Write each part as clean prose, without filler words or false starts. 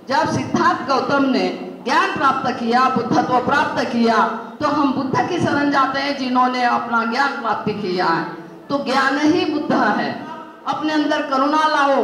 जब सिद्धार्थ गौतम ने ज्ञान प्राप्त किया, बुद्धत्व प्राप्त किया, तो हम बुद्ध की शरण जाते हैं जिन्होंने अपना ज्ञान प्राप्ति किया है। तो ज्ञान ही बुद्ध है। अपने अंदर करुणा लाओ,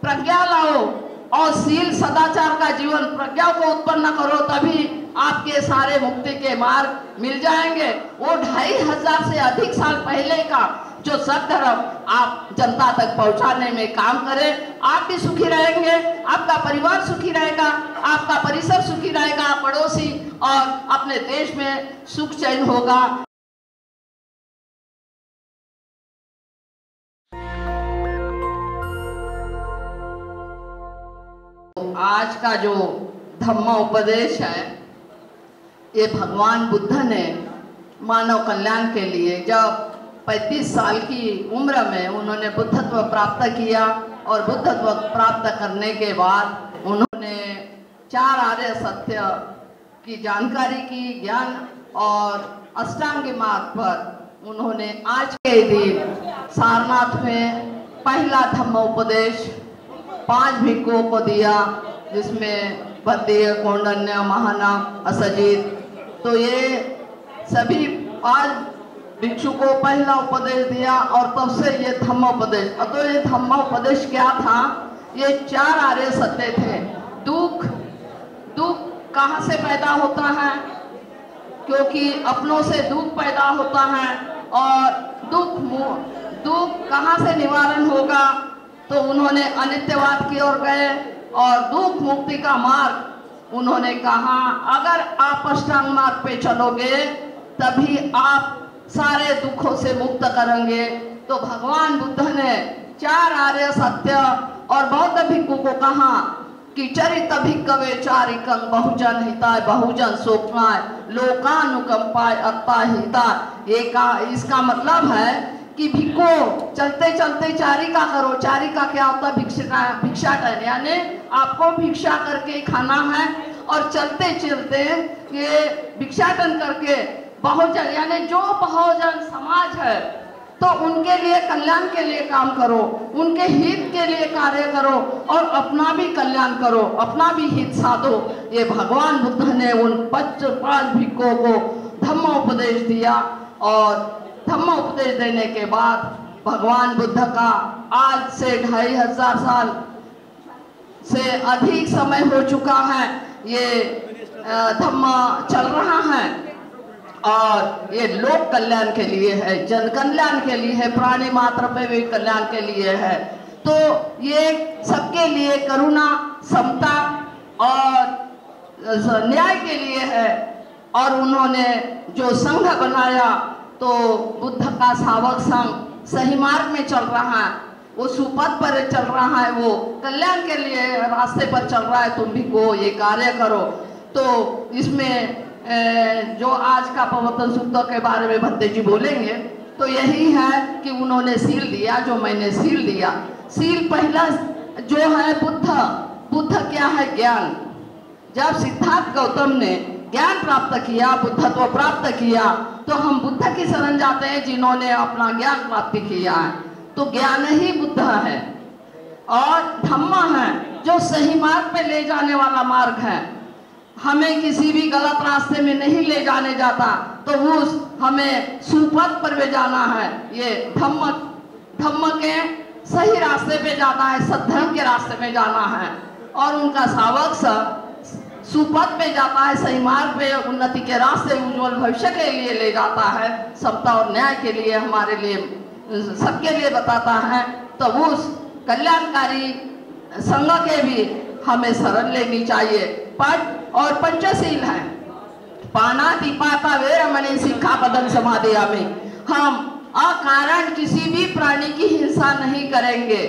प्रज्ञा लाओ और शील सदाचार का जीवन, प्रज्ञा को उत्पन्न करो, तभी आपके सारे मुक्ति के मार्ग मिल जाएंगे। वो 2500 से अधिक साल पहले का जो सद्धर्म आप जनता तक पहुंचाने में काम करें, आप भी सुखी रहेंगे, आपका परिवार सुखी रहेगा, आपका परिसर सुखी रहेगा, पड़ोसी और अपने देश में सुख चैन होगा। आज का जो धम्म उपदेश है, ये भगवान बुद्ध ने मानव कल्याण के लिए जब 35 साल की उम्र में उन्होंने बुद्धत्व प्राप्त किया, और बुद्धत्व प्राप्त करने के बाद उन्होंने 4 आर्य सत्य की जानकारी की, ज्ञान और अष्टांग मार्ग पर उन्होंने आज के दिन सारनाथ में पहला धम्म उपदेश 5 भिक्षुओं को दिया, जिसमें भद्देय, कौंडन्य, महाना, असजित। तो ये सभी 5 भिक्षु को पहला उपदेश दिया, और तब से ये धम्म उपदेश। तो ये धम्म उपदेश क्या था? ये 4 आर्य सत्य थे। दुख कहाँ से पैदा होता है? क्योंकि अपनों से दुख पैदा होता है, और दुख कहाँ से निवारण होगा? तो उन्होंने अनित्यवाद की ओर गए, और दुख मुक्ति का मार्ग उन्होंने कहा, अगर आप अष्टांग मार्ग पे चलोगे तभी आप सारे दुखों से मुक्त करेंगे। तो भगवान बुद्ध ने 4 आर्य सत्य और बौद्ध भिक्षु को कहा कि चरित भिक्खवे चारिकं बहुजन हिताय बहुजन शोकाय लोकानुकंपाय अत्ता। इसका मतलब है कि भिक्षु चलते चलते चारिका करो। चारिका क्या होता है? भिक्षाटन, यानी आपको भिक्षा करके खाना है, और चलते चलते ये भिक्षाटन करके बहुजन, यानी जो बहुजन समाज है, तो उनके लिए कल्याण के लिए काम करो, उनके हित के लिए कार्य करो, और अपना भी कल्याण करो, अपना भी हित साधो। ये भगवान बुद्ध ने उन 5 भिक्षुओं को धम्म उपदेश दिया, और धम्म उपदेश देने के बाद भगवान बुद्ध का आज से 2500 साल से अधिक समय हो चुका है। ये धम्म चल रहा है, और ये लोक कल्याण के लिए है, जन कल्याण के लिए है, प्राणी मात्र पे भी कल्याण के लिए है। तो ये सबके लिए करुणा, समता और न्याय के लिए है। और उन्होंने जो संघ बनाया, तो बुद्ध का सावक संघ सही मार्ग में चल रहा है, वो सुपथ पर चल रहा है, वो कल्याण के लिए रास्ते पर चल रहा है। तुम भी को ये कार्य करो। तो इसमें जो आज का प्रवर्तन सूत्र के बारे में भद्दे जी बोलेंगे, तो यही है कि उन्होंने सील दिया, जो मैंने सील दिया। सील पहला जो है बुद्ध क्या है? ज्ञान। जब सिद्धार्थ गौतम ने ज्ञान प्राप्त किया, बुद्धत्व प्राप्त किया, तो हम बुद्ध की शरण जाते हैं जिन्होंने अपना ज्ञान प्राप्ति किया है। तो ज्ञान ही बुद्ध है, और धम्म है जो सही मार्ग पे ले जाने वाला मार्ग है, हमें किसी भी गलत रास्ते में नहीं ले जाने जाता, तो उस हमें सुपथ पर ले जाना है। ये धम्म के सही रास्ते पे जाना है, सद्धर्म के रास्ते में जाना है, और उनका सावक सुपथ पे जाता है, सही मार्ग पे, उन्नति के रास्ते, उज्जवल भविष्य के लिए ले जाता है, समता और न्याय के लिए, हमारे लिए, सबके लिए बताता है। तो उस कल्याणकारी संघ के भी हमें शरण लेनी चाहिए। और पंचशील है, पाणातिपाता वेरमणि सिक्खापदं समादयामि। हम अकारण किसी भी प्राणी की हिंसा नहीं करेंगे,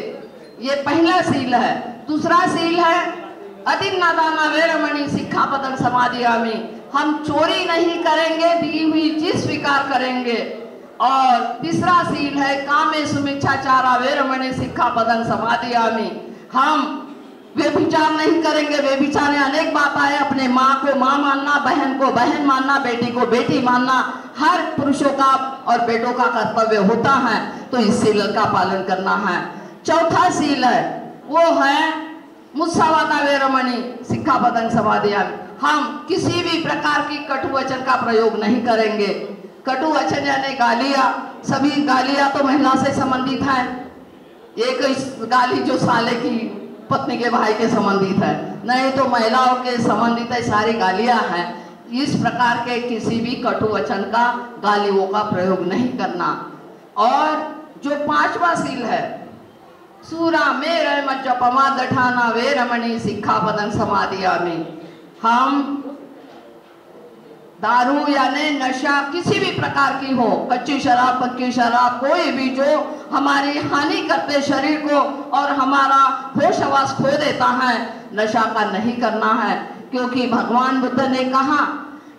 ये पहला सील है। दूसरा सील है अतिन्नादाना वेरमणि सिक्खापदं समादयामि। हम चोरी नहीं करेंगे, दी हुई चीज स्वीकार करेंगे। और तीसरा सील है कामेषु मिच्छाचारा वेरमणि सिक्खापदं समादयामि। हम व्यभिचार नहीं करेंगे। व्यभिचार में अनेक बात आए, अपने माँ को माँ मानना, बहन को बहन मानना, बेटी को बेटी मानना, हर पुरुषों का और बेटों का कर्तव्य होता है। तो इस सील का पालन करना है। चौथा सील है, वो है मुस्सावादा वेरमणि सिक्खापदं समादयामि। हम किसी भी प्रकार की कटु वचन का प्रयोग नहीं करेंगे। कटु वचन यानी गालियाँ, सभी गालियाँ तो महिला से संबंधित है। एक गाली जो साले की पत्नी के भाई के संबंधित है, नहीं तो महिलाओं के संबंधित है, सारी गालियाँ हैं। इस प्रकार के किसी भी कटु वचन का, गालियों का प्रयोग नहीं करना। और जो 5वां सील है, सूरा मेरे मज्जपमा दठाना वेरमणि सिक्खापदं समादयामि। हम दारू यानी नशा किसी भी प्रकार की हो, कच्ची शराब, पक्की शराब, कोई भी जो हमारी हानि करते शरीर को और हमारा होश हवास खो देता है, नशा का नहीं करना है। क्योंकि भगवान बुद्ध ने कहा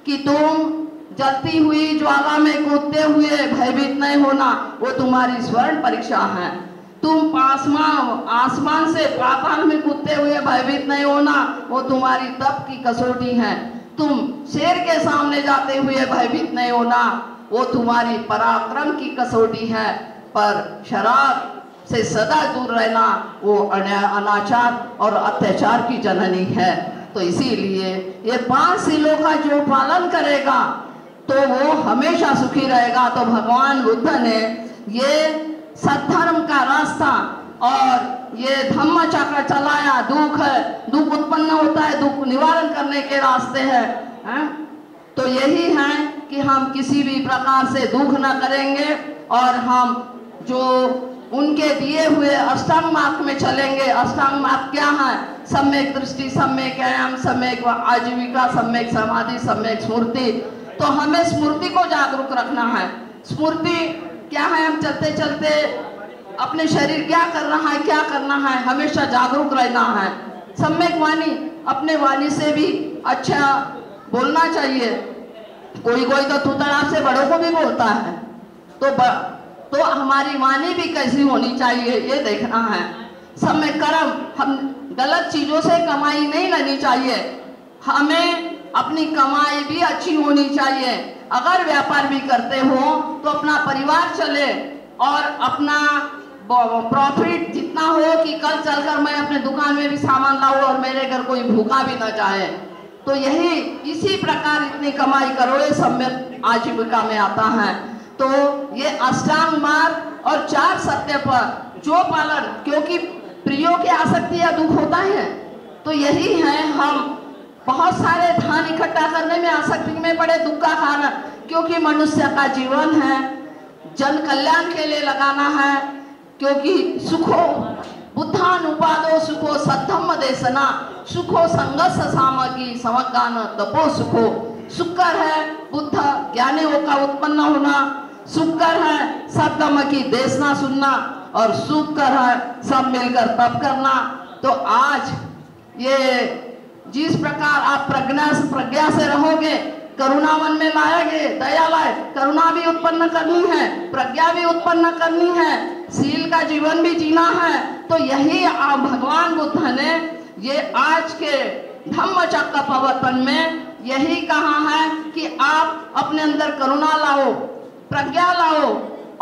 कि तुम जलती हुई ज्वाला में कूदते हुए भयभीत नहीं होना, वो तुम्हारी स्वर्ण परीक्षा है। तुम आसमान से पाताल में कूदते हुए भयभीत नहीं होना, वो तुम्हारी तप की कसौटी है। तुम शेर के सामने जाते हुए भयभीत नहीं होना, वो तुम्हारी पराक्रम की कसौटी है। पर शराब से सदा दूर रहना, वो अनाचार और अत्याचार की जननी है। तो इसीलिए ये 5 सीलों का जो पालन करेगा तो वो हमेशा सुखी रहेगा। तो भगवान बुद्ध ने ये सद्धर्म का रास्ता और ये धम्म चक्र चलाया। दुख उत्पन्न होता है, दुख निवारण करने के रास्ते हैं। तो यही है कि हम किसी भी प्रकार से दुख न करेंगे और हम जो उनके दिए हुए अष्टांग मार्ग में चलेंगे। अष्टांग मार्ग क्या है? सम्यक दृष्टि, सम्यक आयाम, सम्यक आजीविका, सम्यक समाधि, सम्यक स्मृति। तो हमें स्मृति को जागरूक रखना है। स्मृति क्या है? हम चलते चलते अपने शरीर क्या कर रहा है, क्या करना है, हमेशा जागरूक रहना है। सम्यक वाणी, अपने वाणी से भी अच्छा बोलना चाहिए। कोई कोई तो तूतड़ा से बड़ों को भी बोलता है, तो हमारी वाणी भी कैसी होनी चाहिए ये देखना है। सम्य कर्म, हम गलत चीजों से कमाई नहीं लेनी चाहिए। हमें अपनी कमाई भी अच्छी होनी चाहिए। अगर व्यापार भी करते हो तो अपना परिवार चले और अपना प्रॉफिट जितना हो कि कल चलकर मैं अपने दुकान में भी सामान लाऊं और मेरे घर कोई भूखा भी न जाए। तो यही इसी प्रकार इतनी कमाई करो, ये सम्यक आजीविका में आता है। तो ये अष्टांग मार्ग और 4 सत्य पर जो पालन, क्योंकि प्रियों की आसक्ति या दुख होता है, तो यही है हम बहुत सारे धन इकट्ठा करने में आसक्ति में पड़े, दुख का कारण। क्योंकि मनुष्य का जीवन है जन कल्याण के लिए लगाना है। क्योंकि सुखो बुद्धानुपादो सुखो सद्धम्म देशना, सुखो संघर्ष सामग्री समज्ञान तपो सुखो। सुकर है बुद्ध ज्ञानियों का उत्पन्न होना, सुकर है सद्धम्म की देशना सुनना, और सुकर है सब मिलकर तप करना। तो आज ये जिस प्रकार आप प्रज्ञा से रहोगे, करुणा मन में लाएंगे, दया लाए, करुणा भी उत्पन्न करनी है, प्रज्ञा भी उत्पन्न करनी है, शील का जीवन भी जीना है। तो यही भगवान बुद्ध ने ये आज के धम्म चक्र प्रवर्तन में यही कहा है कि आप अपने अंदर करुणा लाओ, प्रज्ञा लाओ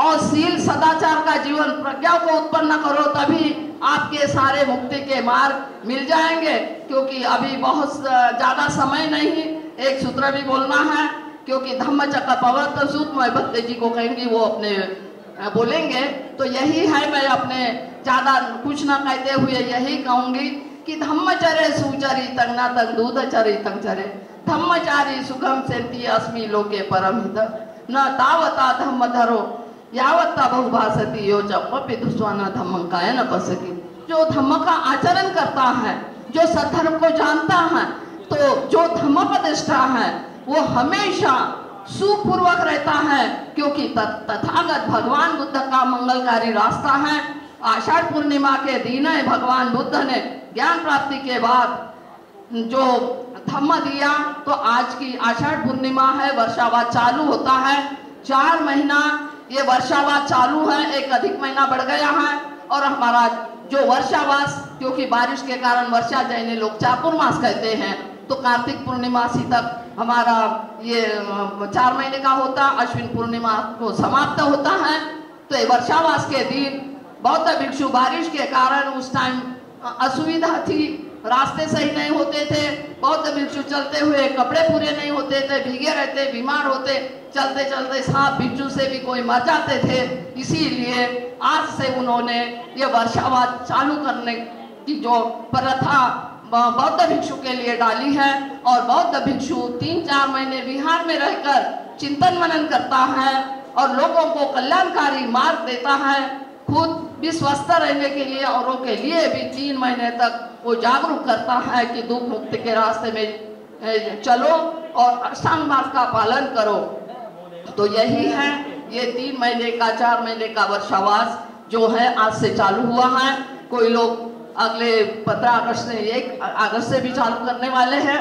और शील सदाचार का जीवन, प्रज्ञा को उत्पन्न करो, तभी आपके सारे मुक्ति के मार्ग मिल जाएंगे। क्योंकि अभी बहुत ज्यादा समय नहीं, एक सूत्र भी बोलना है। क्योंकि धम्म चक्र प्रवर्तन सूत्र मैं भक्त जी को कहेंगी, वो अपने बोलेंगे। तो यही है, मैं अपने ज्यादा कुछ ना कहते हुए यही कहूंगी कि धम्मचर्य सुचरितं न तं दूतचरितं चरे, धम्मचारी सुखम सेति अस्मि लोके परमहित, न तावता धम्मधरो यावत्ता बहुभाषति यो चप्पि दुष्वाना धम्मं कायन पश्यति। जो धम्म का आचरण करता है, जो सद्धर्म को जानता है, तो जो धम्मपदिष्ठा है वो हमेशा सुपूर्वक रहता है। क्योंकि तथागत भगवान बुद्ध का मंगलकारी रास्ता है। आषाढ़ पूर्णिमा के दिन है भगवान बुद्ध ने ज्ञान प्राप्ति के बाद जो धम्म दिया। तो आज की आषाढ़ पूर्णिमा है, वर्षावास चालू होता है। 4 महीना ये वर्षावास चालू है, एक अधिक महीना बढ़ गया है। और हमारा जो वर्षावास, क्योंकि बारिश के कारण वर्षा जैने लोग चातुर्मास कहते हैं, तो कार्तिक पूर्णिमासी तक हमारा ये 4 महीने का होता, अश्विन पूर्णिमा को समाप्त होता है। तो ये वर्षावास के दिन बौद्ध भिक्षु बारिश के कारण उस टाइम असुविधा थी, रास्ते सही नहीं होते थे, बिच्छू चलते हुए कपड़े पूरे नहीं होते थे, भीगे रहते, बीमार होते, चलते चलते सांप बिच्छू से भी कोई मर जाते थे। इसीलिए आज से उन्होंने ये वर्षावास चालू करने की जो प्रथा बौद्ध भिक्षु के लिए डाली है, और बौद्ध भिक्षु 3-4 महीने विहार में रहकर चिंतन मनन करता है और लोगों को कल्याणकारी मार्ग देता है। खुद भी स्वस्थ रहने के लिए औरों के लिए भी 3 महीने तक वो जागरूक करता है कि दुख मुक्ति के रास्ते में चलो और अष्टांग मार्ग का पालन करो। तो यही है, ये 3 महीने का 4 महीने का वर्षावास जो है आज से चालू हुआ है। कोई लोग अगले 15 अगस्त से 1 अगस्त से भी चालू करने वाले हैं।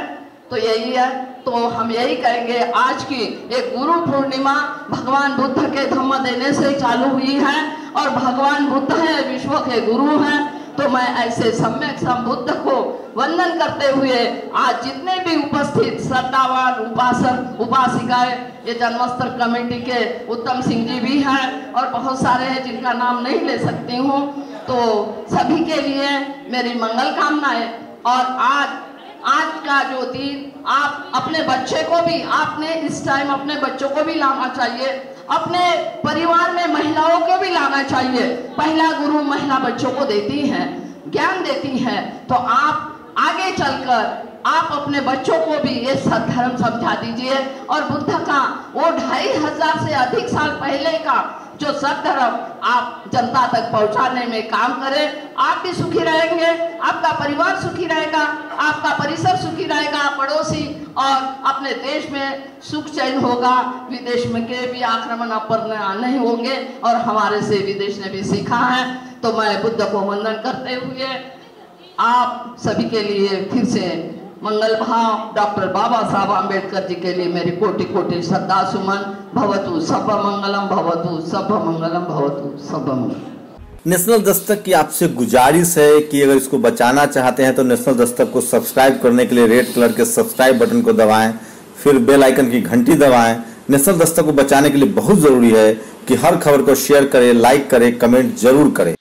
तो यही है, तो हम यही कहेंगे आज की एक गुरु पूर्णिमा भगवान बुद्ध के धम्म देने से चालू हुई है, और भगवान बुद्ध है विश्व के गुरु हैं। तो मैं ऐसे सम्यक संबुद्ध को वंदन करते हुए आज जितने भी उपस्थित श्रद्धावान उपासक उपासिकाएं, ये जन्मस्थल कमेटी के उत्तम सिंह जी भी हैं और बहुत सारे हैं जिनका नाम नहीं ले सकती हूँ, तो सभी के लिए मेरी मंगल कामनाएं। और आज का जो दिन आप अपने बच्चे को भी, आपने इस टाइम अपने बच्चों को भी लाना चाहिए, अपने परिवार में महिलाओं को भी लाना चाहिए। पहला गुरु महिला बच्चों को देती हैं, ज्ञान देती हैं, तो आप आगे चलकर आप अपने बच्चों को भी ये सद्धर्म समझा दीजिए। और बुद्ध का वो 2500 से अधिक साल पहले का जो सद्धर्म आप जनता तक पहुंचाने में काम करें। आप भी सुखी रहेंगे, आपका परिवार सुखी रहेगा, आपका परिसर सुखी रहेगा, पड़ोसी और अपने देश में सुख चैन होगा। विदेश में के भी आक्रमण पर नहीं होंगे, और हमारे से विदेश ने भी सीखा है। तो मैं बुद्ध को वंदन करते हुए आप सभी के लिए फिर से मंगल भाव डॉक्टर बाबा साहब आम्बेडकर जी के लिए मेरी कोटि कोटि श्रद्धा सुमन। भवतु सब मंगलम, भवतु सब मंगलम, भवतु सब मंगलम। नेशनल दस्तक की आपसे गुजारिश है कि अगर इसको बचाना चाहते हैं तो नेशनल दस्तक को सब्सक्राइब करने के लिए रेड कलर के सब्सक्राइब बटन को दबाएं, फिर बेल आइकन की घंटी दबाएं। नेशनल दस्तक को बचाने के लिए बहुत जरूरी है कि हर खबर को शेयर करें, लाइक करें, कमेंट जरूर करें।